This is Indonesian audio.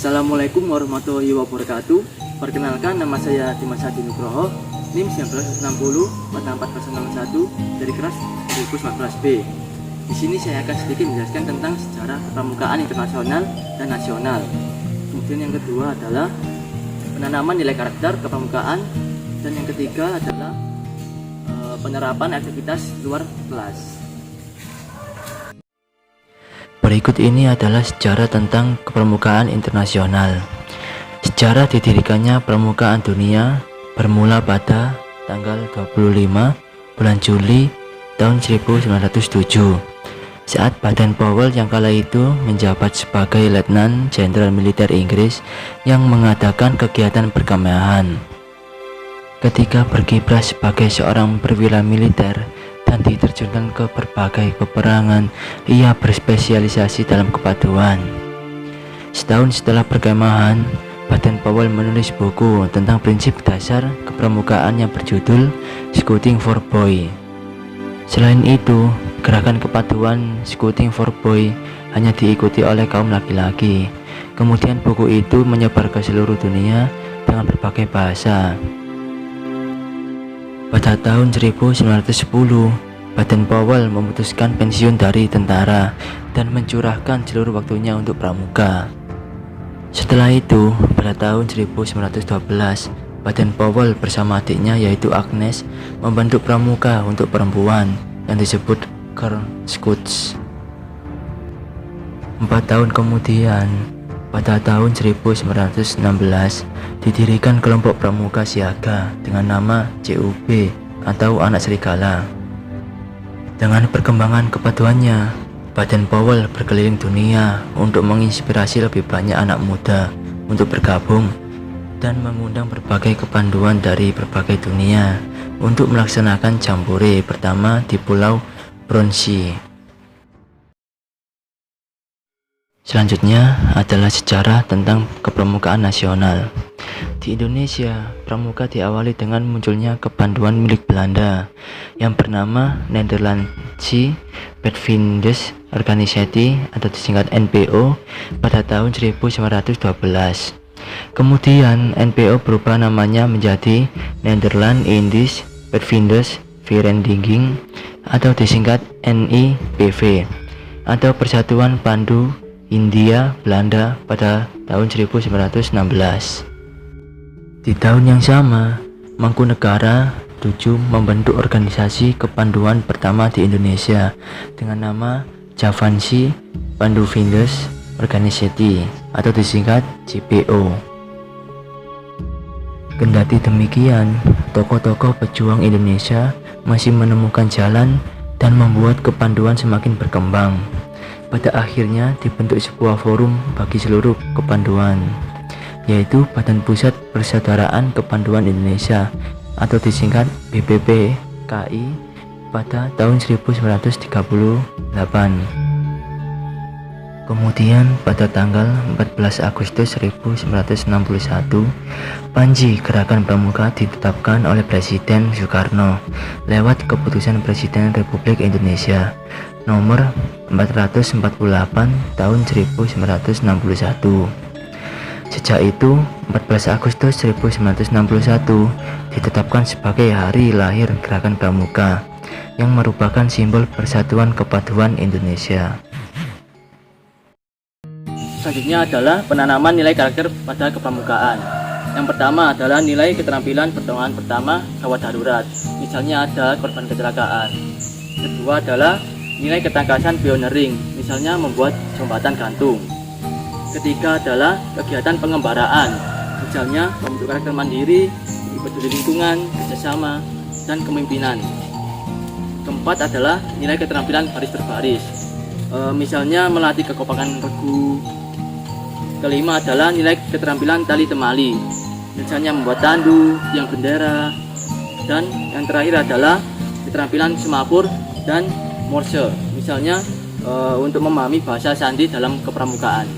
Assalamualaikum warahmatullahi wabarakatuh. Perkenalkan, nama saya Dimas Hadi Nugroho, NIM 1960 dari kelas 2014B. Di sini saya akan sedikit menjelaskan tentang sejarah kepramukaan internasional dan nasional. Kemudian yang kedua adalah penanaman nilai karakter kepramukaan, dan yang ketiga adalah penerapan aktivitas luar kelas. Berikut ini adalah sejarah tentang kepramukaan internasional. Sejarah didirikannya permukaan dunia bermula pada tanggal 25 bulan Juli tahun 1907 saat Baden-Powell yang kala itu menjabat sebagai Letnan Jenderal Militer Inggris yang mengadakan kegiatan perkemahan. Ketika berkiprah sebagai seorang perwira militer dan diterjunkan ke berbagai peperangan, ia berspesialisasi dalam kepaduan. Setahun setelah perkemahan, Baden-Powell menulis buku tentang prinsip dasar kepramukaan yang berjudul Scouting for Boy. Selain itu, gerakan kepaduan Scouting for Boy hanya diikuti oleh kaum laki-laki. Kemudian buku itu menyebar ke seluruh dunia dengan berbagai bahasa. Pada tahun 1910, Baden-Powell memutuskan pensiun dari tentara dan mencurahkan seluruh waktunya untuk pramuka. Setelah itu, pada tahun 1912, Baden-Powell bersama adiknya yaitu Agnes membentuk pramuka untuk perempuan yang disebut Girl Scouts. 4 tahun kemudian, pada tahun 1916, didirikan kelompok pramuka siaga dengan nama CUB atau Anak Serigala. Dengan perkembangan kepaduannya, Baden-Powell berkeliling dunia untuk menginspirasi lebih banyak anak muda untuk bergabung dan mengundang berbagai kepanduan dari berbagai dunia untuk melaksanakan jambore pertama di Pulau Bronsey. Selanjutnya adalah sejarah tentang kepramukaan nasional. Di Indonesia, pramuka diawali dengan munculnya kepanduan milik Belanda yang bernama Nederlandse Padvinders Organisatie atau disingkat NPO pada tahun 1912. Kemudian NPO berubah namanya menjadi Nederland-Indisch Padvinders Vereniging atau disingkat NIPV atau Persatuan Pandu India Belanda pada tahun 1916. Di tahun yang sama, Mangkunegara VII membentuk organisasi kepanduan pertama di Indonesia dengan nama Javanese Panduvinders Organisatie atau disingkat JPO. Kendati demikian, tokoh-tokoh pejuang Indonesia masih menemukan jalan dan membuat kepanduan semakin berkembang. Pada akhirnya dibentuk sebuah forum bagi seluruh kepanduan, yaitu Badan Pusat Persaudaraan Kepanduan Indonesia atau disingkat BPPKI pada tahun 1938. Kemudian pada tanggal 14 Agustus 1961, Panji Gerakan Pramuka ditetapkan oleh Presiden Soekarno lewat Keputusan Presiden Republik Indonesia nomor 448 tahun 1961. Sejak itu, 14 Agustus 1961 ditetapkan sebagai hari lahir Gerakan Pramuka yang merupakan simbol persatuan kepaduan Indonesia. Selanjutnya adalah penanaman nilai karakter pada kepramukaan. Yang pertama adalah nilai keterampilan pertolongan pertama gawat darurat, misalnya ada korban kecelakaan. Kedua adalah nilai ketangkasan pioneering, misalnya membuat jembatan gantung. Ketiga adalah kegiatan pengembaraan, misalnya membentuk karakter mandiri, peduli lingkungan, kerjasama, dan kepemimpinan. Keempat adalah nilai keterampilan baris berbaris, misalnya melatih kekompakan regu. Kelima adalah nilai keterampilan tali temali, misalnya membuat tandu, tiang bendera. Dan yang terakhir adalah keterampilan semapur dan Morse, misalnya untuk memahami bahasa sandi dalam kepramukaan.